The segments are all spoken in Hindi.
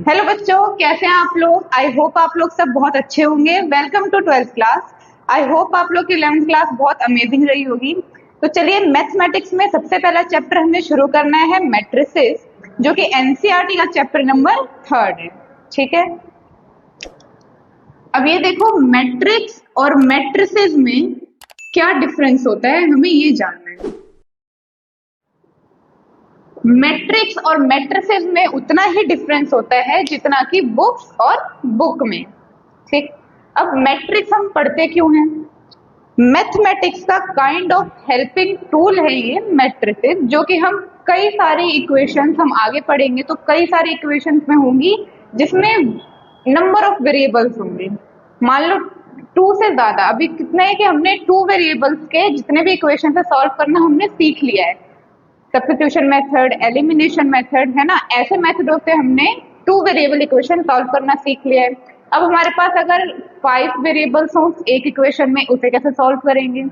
हेलो बच्चों, कैसे हैं आप लोग। आई होप आप लोग सब बहुत अच्छे होंगे। Welcome to 12th class. I hope आप लोग की 11th क्लास बहुत अमेजिंग रही होगी। तो चलिए, मैथमेटिक्स में सबसे पहला चैप्टर हमें शुरू करना है मैट्रिसेस, जो कि एनसीईआरटी का चैप्टर नंबर 3 है। ठीक है, अब ये देखो, मैट्रिक्स और मैट्रिसेस में क्या डिफरेंस होता है, हमें ये जानना है। मैट्रिक्स और मैट्रिसेस में उतना ही डिफरेंस होता है जितना कि बुक्स और बुक में। ठीक, अब मैट्रिक्स हम पढ़ते क्यों हैं? मैथमेटिक्स का काइंड ऑफ हेल्पिंग टूल है ये मैट्रिसेस, जो कि हम कई सारी इक्वेशंस हम आगे पढ़ेंगे तो कई सारी इक्वेशंस में होंगी जिसमें नंबर ऑफ वेरिएबल्स होंगे। मान लो 2 से ज्यादा, अभी कितना है कि हमने 2 वेरिएबल्स के जितने भी इक्वेशन है सॉल्व करना हमने सीख लिया है। सब्स्टिट्यूशन मेथड, एलिमिनेशन मेथड, है ना, ऐसे मेथडों से हमने 2 वेरिएबल इक्वेशन सॉल्व करना सीख लिया है। अब हमारे पास अगर 5 वेरिएबल्स हो एक इक्वेशन में, उसे कैसे सॉल्व करेंगे?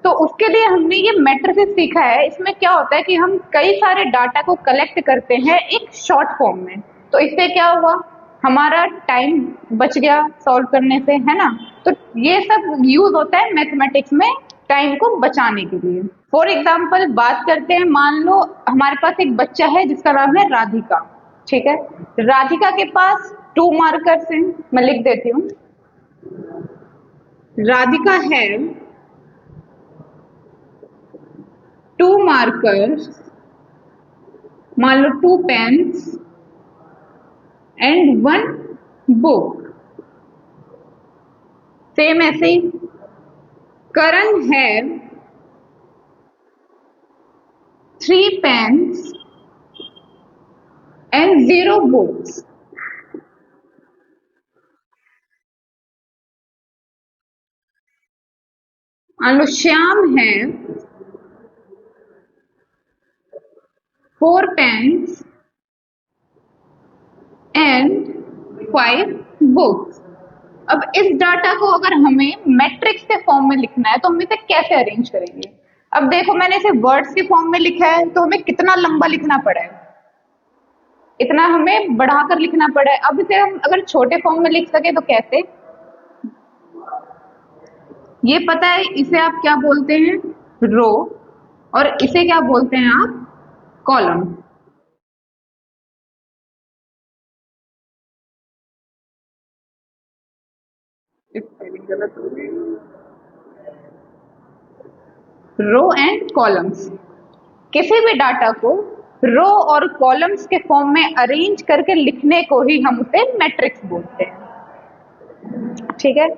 तो उसके लिए हमने ये मैट्रिसेस सीखा है। इसमें क्या होता है कि हम कई सारे डाटा को कलेक्ट करते हैं एक शॉर्ट फॉर्म में। तो इससे क्या हुआ, हमारा टाइम बच गया सॉल्व करने से, है ना। तो ये सब यूज होता है मैथमेटिक्स में टाइम को बचाने के लिए। फॉर एग्जाम्पल बात करते हैं, मान लो हमारे पास एक बच्चा है जिसका नाम है राधिका। ठीक है, राधिका के पास 2 मार्कर्स हैं, मैं लिख देती हूँ। राधिका है 2 मार्कर्स, मान लो 2 पेन्स एंड 1 बुक। सेम ऐसे ही करण है 3 पेन्स एंड 0 बुक्स। मान लो श्याम है 4 पेन्स एंड 5 बुक्स। अब इस डाटा को अगर हमें मैट्रिक्स के फॉर्म में लिखना है तो हम इसे कैसे अरेंज करेंगे? अब देखो, मैंने इसे वर्ड्स के फॉर्म में लिखा है तो हमें कितना लंबा लिखना पड़ा है, इतना हमें बढ़ाकर लिखना पड़ा है। अब इसे हम अगर छोटे फॉर्म में लिख सके तो कैसे? ये पता है इसे आप क्या बोलते हैं, रो, और इसे क्या बोलते हैं आप, कॉलम। गलत हो गई, रो एंड कॉलम्स। किसी भी डाटा को रो और कॉलम्स के फॉर्म में अरेंज करके लिखने को ही हम उसे मैट्रिक्स बोलते हैं। ठीक है,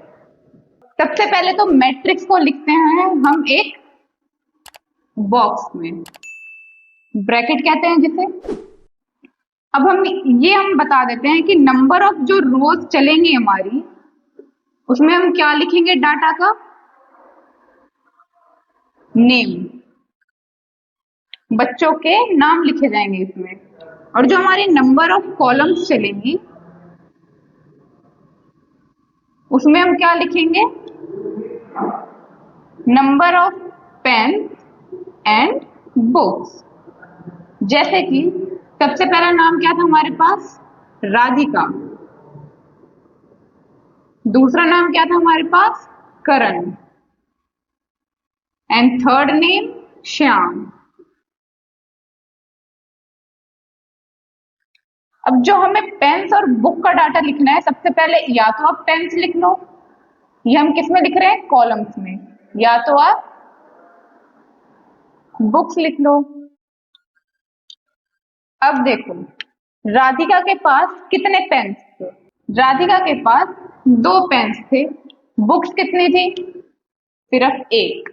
सबसे पहले तो मैट्रिक्स को लिखते हैं हम एक बॉक्स में, ब्रैकेट कहते हैं जिसे। अब हम बता देते हैं कि नंबर ऑफ जो रोज चलेंगी हमारी, उसमें हम क्या लिखेंगे, डाटा का नेम, बच्चों के नाम लिखे जाएंगे इसमें। और जो हमारी नंबर ऑफ कॉलम्स चलेंगी उसमें हम क्या लिखेंगे, number of pen and books. जैसे कि सबसे पहला नाम क्या था हमारे पास, राधिका। दूसरा नाम क्या था हमारे पास, Karan. And third name, Shyam. अब जो हमें पेन्स और बुक का डाटा लिखना है, सबसे पहले या तो आप पेन्स लिख लो, ये हम किस में लिख रहे हैं, कॉलम्स में, या तो आप बुक्स लिख लो। अब देखो, राधिका के पास कितने पेन्स थे, राधिका के पास 2 पेन्स थे। बुक्स कितनी थी, सिर्फ 1।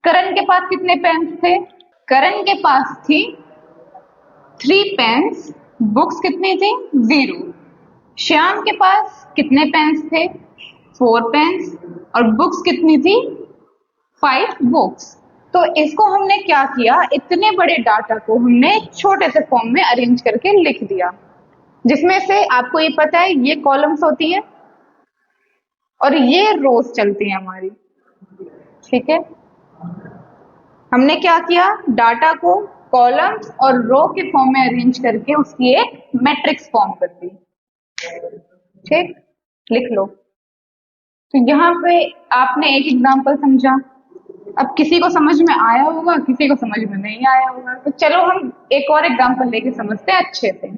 करण के पास कितने पेन्स थे, करण के पास थी 3 पेन्स, बुक्स कितनी थी, 0। श्याम के पास कितने पेन्स थे, 4 पेन्स, और बुक्स कितनी थी, 5 बुक्स। तो इसको हमने क्या किया, इतने बड़े डाटा को हमने छोटे से फॉर्म में अरेंज करके लिख दिया, जिसमें से आपको ये पता है ये कॉलम्स होती है और ये रोज चलती है हमारी। ठीक है, हमने क्या किया, डाटा को कॉलम्स और रो के फॉर्म में अरेंज करके उसकी एक मैट्रिक्स फॉर्म कर दी। ठीक, लिख लो। तो यहाँ पे आपने एक एग्जाम्पल समझा। अब किसी को समझ में आया होगा, किसी को समझ में नहीं आया होगा, तो चलो हम एक और एग्जाम्पल लेके समझते हैं अच्छे से।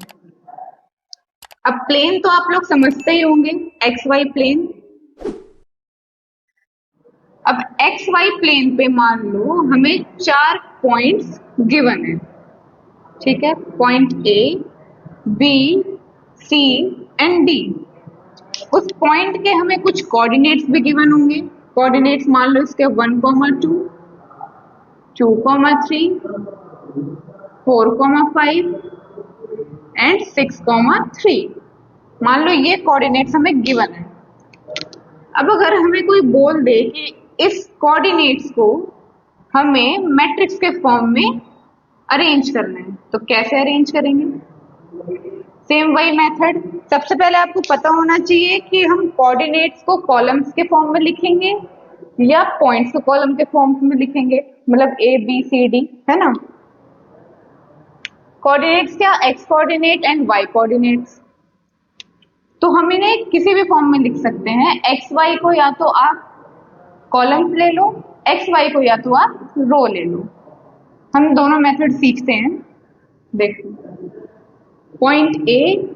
अब प्लेन तो आप लोग समझते ही होंगे, एक्स वाई प्लेन। अब एक्स वाई प्लेन पे मान लो हमें 4 पॉइंट्स गिवन है, ठीक है। Point A, B, C and D. उस पॉइंट के हमें कुछ कोऑर्डिनेट्स भी गिवन होंगे। कोऑर्डिनेट्स मान लो इसके 1,2, 2,3, 4,5 एंड 6,3। मान लो ये कोऑर्डिनेट्स हमें गिवन है। अब अगर हमें कोई बोल दे कि इस कोऑर्डिनेट्स को हमें मैट्रिक्स के फॉर्म में अरेंज करना है, तो कैसे अरेंज करेंगे? सेम वही मेथड। सबसे पहले आपको पता होना चाहिए कि हम कोऑर्डिनेट्स को कॉलम्स के फॉर्म में लिखेंगे या पॉइंट्स को कॉलम के फॉर्म में लिखेंगे, मतलब ए बी सी डी, है ना। कोऑर्डिनेट्स क्या? X coordinate and Y coordinates. तो हम इन्हें किसी भी फॉर्म में लिख सकते हैं। एक्स वाई को या तो आप कॉलम्स ले लो, एक्स वाई को या तो आप रो ले लो। हम दोनों मेथड सीखते हैं। देखो, point A,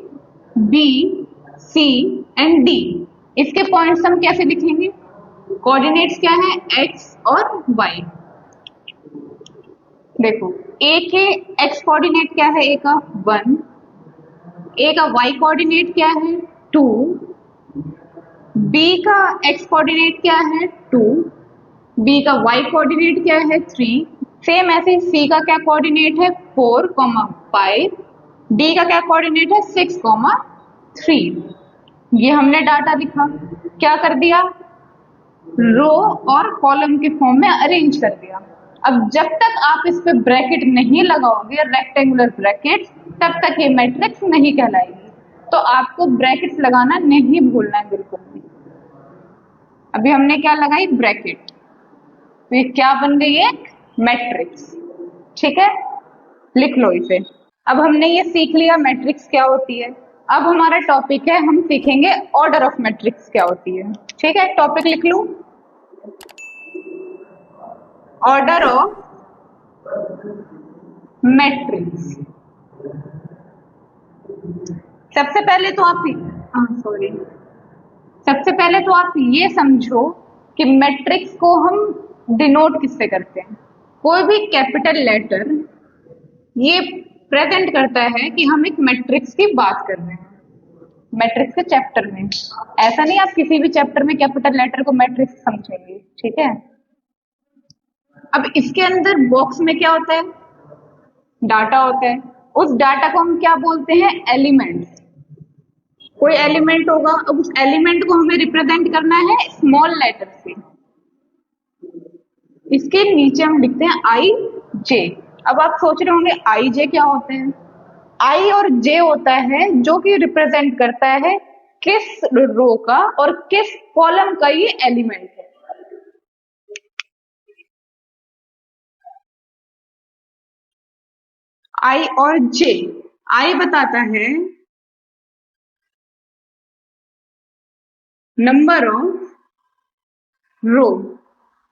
B, C and D, इसके पॉइंट्स हम कैसे लिखेंगे? कोऑर्डिनेट्स क्या है? एक्स और वाई। देखो, ए के एक्स कोऑर्डिनेट क्या है? ए का 1, ए का वाई कोऑर्डिनेट क्या है? 2, बी का एक्स कोऑर्डिनेट क्या है? 2, बी का वाई कोऑर्डिनेट क्या है? 3। सेम ऐसे सी का क्या कोऑर्डिनेट है? 4, 5। डी का क्या कोऑर्डिनेट है? 6, 3। ये हमने डाटा लिखा, क्या कर दिया? रो और कॉलम के फॉर्म में अरेंज कर दिया। अब जब तक आप इस पे ब्रैकेट नहीं लगाओगे, रेक्टेंगुलर ब्रैकेट, तब तक ये मैट्रिक्स नहीं कहलाएगी। तो आपको ब्रैकेट्स लगाना नहीं भूलना है बिल्कुल भी। अभी हमने क्या लगाई? ब्रैकेट। तो ये क्या बन गई? एक मैट्रिक्स। ठीक है, लिख लो इसे। अब हमने ये सीख लिया मैट्रिक्स क्या होती है। अब हमारा टॉपिक है, हम सीखेंगे ऑर्डर ऑफ मैट्रिक्स क्या होती है। ठीक है, टॉपिक लिख लो, ऑर्डर ऑफ मैट्रिक्स। सबसे पहले तो आप सबसे पहले तो आप ये समझो कि मैट्रिक्स को हम डिनोट किससे करते हैं। कोई भी कैपिटल लेटर ये प्रेजेंट करता है कि हम एक मैट्रिक्स की बात कर रहे हैं। मैट्रिक्स के चैप्टर में ऐसा नहीं, आप किसी भी चैप्टर में कैपिटल लेटर को मैट्रिक्स समझेंगे। ठीक है, अब इसके अंदर बॉक्स में क्या होता है? डाटा होता है। उस डाटा को हम क्या बोलते हैं? एलिमेंट्स। कोई एलिमेंट होगा, अब उस एलिमेंट को हमें रिप्रेजेंट करना है स्मॉल लेटर से। इसके नीचे हम लिखते हैं आई जे। अब आप सोच रहे होंगे आई जे क्या होते हैं? आई और जे होता है जो कि रिप्रेजेंट करता है किस रो का और किस कॉलम का ये एलिमेंट है। आई और जे, आई बताता है नंबर ऑफ रो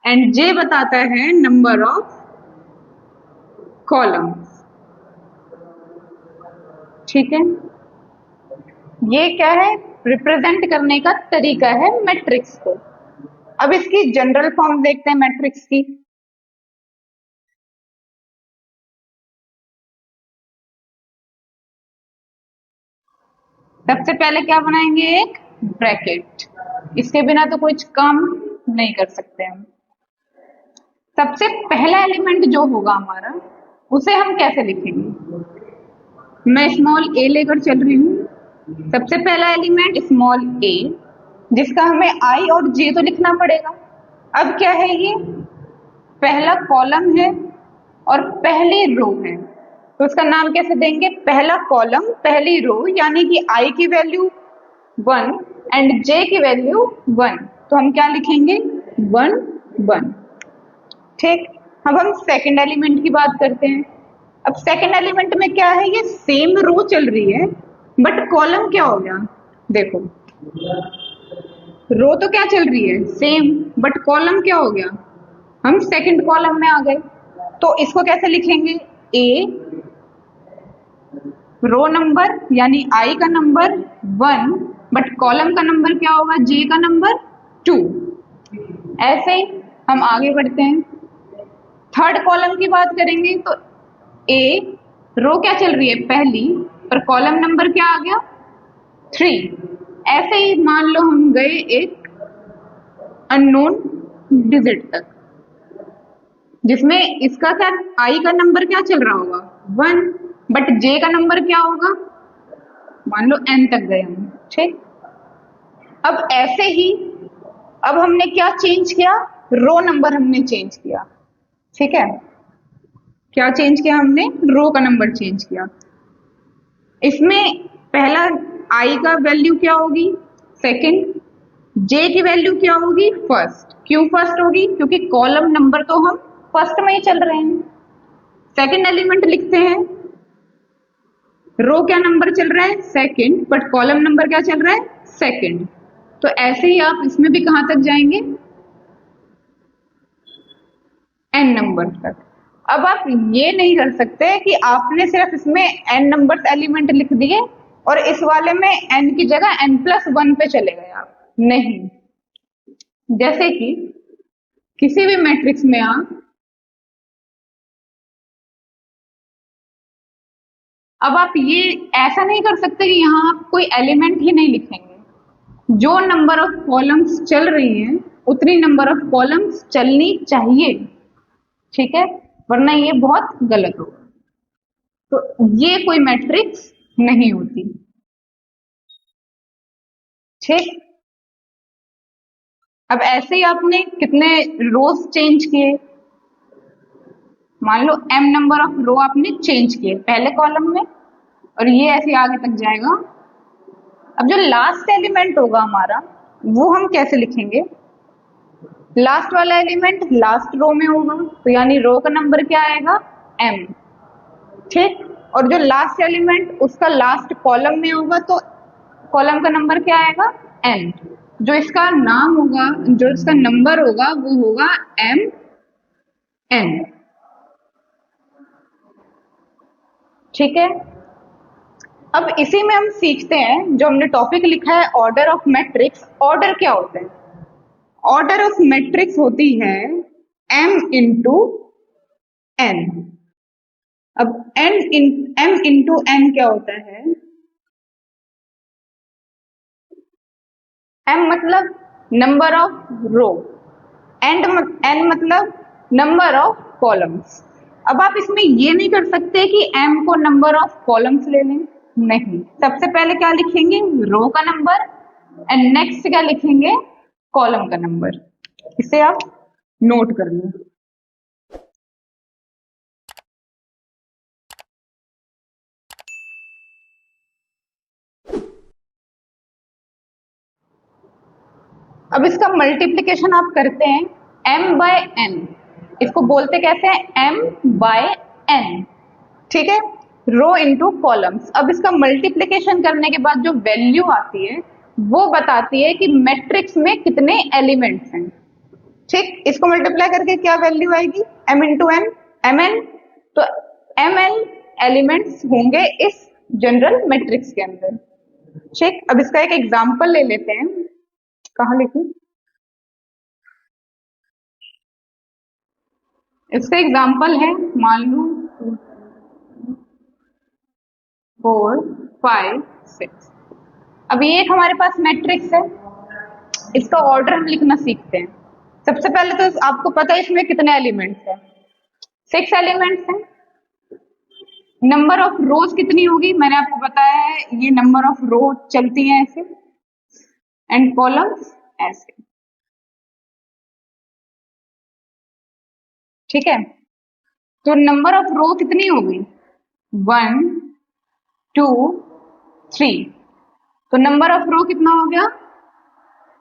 एंड जे बताता है नंबर ऑफ कॉलम्स। ठीक है, ये क्या है? रिप्रेजेंट करने का तरीका है मैट्रिक्स को। अब इसकी जनरल फॉर्म देखते हैं मैट्रिक्स की। सबसे पहले क्या बनाएंगे? एक ब्रैकेट। इसके बिना तो कुछ काम नहीं कर सकते हम। सबसे पहला एलिमेंट जो होगा हमारा, उसे हम कैसे लिखेंगे? मैं स्मॉल ए लेकर चल रही हूँ। सबसे पहला एलिमेंट स्मॉल ए, जिसका हमें आई और जे तो लिखना पड़ेगा। अब क्या है? ये पहला कॉलम है और पहली रो है, तो उसका नाम कैसे देंगे? पहला कॉलम पहली रो, यानी कि आई की वैल्यू 1 एंड जे की वैल्यू 1, तो हम क्या लिखेंगे? 1 1। ठीक, अब हम सेकंड एलिमेंट की बात करते हैं। अब सेकंड एलिमेंट में क्या है? ये सेम रो चल रही है बट कॉलम क्या हो गया? देखो रो तो क्या चल रही है सेम, बट कॉलम क्या हो गया, हम सेकंड कॉलम में आ गए। तो इसको कैसे लिखेंगे, ए रो नंबर यानी आई का नंबर 1, बट कॉलम का नंबर क्या होगा, जे का नंबर 2। ऐसे ही हम आगे बढ़ते हैं, थर्ड कॉलम की बात करेंगे तो ए रो क्या चल रही है पहली, पर कॉलम नंबर क्या आ गया 3। ऐसे ही मान लो हम गए एक अननोन डिजिट तक, जिसमें इसका क्या आई का नंबर क्या चल रहा होगा 1, बट जे का नंबर क्या होगा, मान लो एन तक गए हम। ठीक, अब ऐसे ही अब हमने क्या चेंज किया, रो नंबर हमने चेंज किया। ठीक है, क्या चेंज किया हमने, रो का नंबर चेंज किया। इसमें पहला आई का वैल्यू क्या होगी सेकंड, जे की वैल्यू क्या होगी फर्स्ट। क्यों फर्स्ट होगी, क्योंकि कॉलम नंबर तो हम फर्स्ट में ही चल रहे हैं। सेकंड एलिमेंट लिखते हैं, रो क्या नंबर चल रहा है सेकंड, बट कॉलम नंबर क्या चल रहा है सेकंड। तो ऐसे ही आप इसमें भी कहां तक जाएंगे, एन नंबर तक। अब आप ये नहीं कर सकते कि आपने सिर्फ इसमें एन नंबर एलिमेंट लिख दिए और इस वाले में एन की जगह n+1 पे चले गए आप, नहीं। जैसे कि किसी भी मैट्रिक्स में आप अब आप ये ऐसा नहीं कर सकते कि यहाँ आप कोई एलिमेंट ही नहीं लिखेंगे। जो नंबर ऑफ कॉलम्स चल रही हैं उतनी नंबर ऑफ कॉलम्स चलनी चाहिए। ठीक है, वरना ये बहुत गलत होगा। तो ये कोई मैट्रिक्स नहीं होती। ठीक, अब ऐसे ही आपने कितने रोज चेंज किए, मान लो m नंबर ऑफ रो आपने चेंज किए पहले कॉलम में, और ये ऐसे आगे तक जाएगा। अब जो लास्ट एलिमेंट होगा हमारा वो हम कैसे लिखेंगे, लास्ट वाला एलिमेंट लास्ट रो में होगा, तो यानी रो का नंबर क्या आएगा m। ठीक, और जो लास्ट एलिमेंट उसका लास्ट कॉलम में होगा तो कॉलम का नंबर क्या आएगा n। जो इसका नाम होगा, जो इसका नंबर होगा वो होगा mn। ठीक है, अब इसी में हम सीखते हैं, जो हमने टॉपिक लिखा है ऑर्डर ऑफ मैट्रिक्स। ऑर्डर क्या होता है, ऑर्डर ऑफ मैट्रिक्स होती है m इंटू n। अब m इंटू n क्या होता है, m मतलब नंबर ऑफ रो, n मतलब नंबर ऑफ कॉलम्स। अब आप इसमें ये नहीं कर सकते कि m को नंबर ऑफ कॉलम्स ले लें, नहीं। सबसे पहले क्या लिखेंगे, रो का नंबर, एंड नेक्स्ट क्या लिखेंगे, कॉलम का नंबर। इसे आप नोट कर लो। अब इसका मल्टीप्लिकेशन आप करते हैं m बाय n, इसको बोलते कैसे हैं m बाय n। ठीक है, रो इंटू कॉलम्स। अब इसका मल्टीप्लिकेशन करने के बाद जो वैल्यू आती है वो बताती है कि मैट्रिक्स में कितने एलिमेंट्स हैं। ठीक, इसको मल्टीप्लाई करके क्या वैल्यू आएगी, m इंटू n, mn। तो mn एलिमेंट्स होंगे इस जनरल मैट्रिक्स के अंदर। ठीक, अब इसका एक एग्जांपल ले लेते हैं, कहाँ लिखूं, इसका एग्जांपल है, मान लो 4 5 6। अब ये एक हमारे पास मैट्रिक्स है, इसका ऑर्डर हम लिखना सीखते हैं। सबसे पहले तो आपको पता है इसमें कितने एलिमेंट्स हैं, 6 एलिमेंट्स हैं। नंबर ऑफ रोज कितनी होगी, मैंने आपको बताया है, ये नंबर ऑफ रो चलती हैं ऐसे, एंड कॉलम्स ऐसे। ठीक है, तो नंबर ऑफ रो कितनी होगी 1 2 3। तो नंबर ऑफ रो कितना हो गया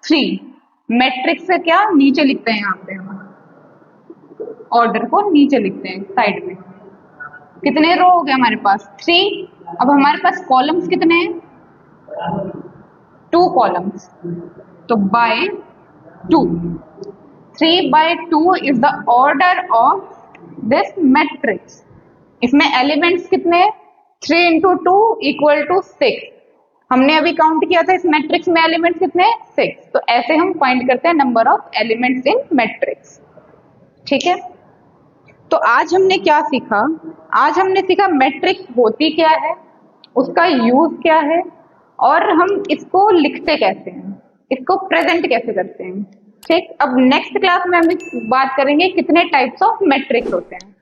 3। मैट्रिक्स से क्या नीचे लिखते हैं, यहाँ पे हम ऑर्डर को नीचे लिखते हैं साइड में। कितने रो हो गए हमारे पास 3। अब हमारे पास कॉलम्स कितने हैं, कॉलम्स, तो by 2, 3 by 2 is the order of this matrix. इसमें एलिमेंट्स कितने, 3 into 2 equal to 6। हमने अभी काउंट किया था इस मैट्रिक्स में एलिमेंट्स कितने, 6। तो ऐसे हम फाइंड करते हैं number of elements in matrix. ठीक है, तो आज हमने क्या सीखा, आज हमने सीखा मैट्रिक्स होती क्या है, उसका यूज क्या है, और हम इसको लिखते कैसे हैं, इसको प्रेजेंट कैसे करते हैं। ठीक, अब नेक्स्ट क्लास में हम बात करेंगे कितने टाइप्स ऑफ मैट्रिक्स होते हैं।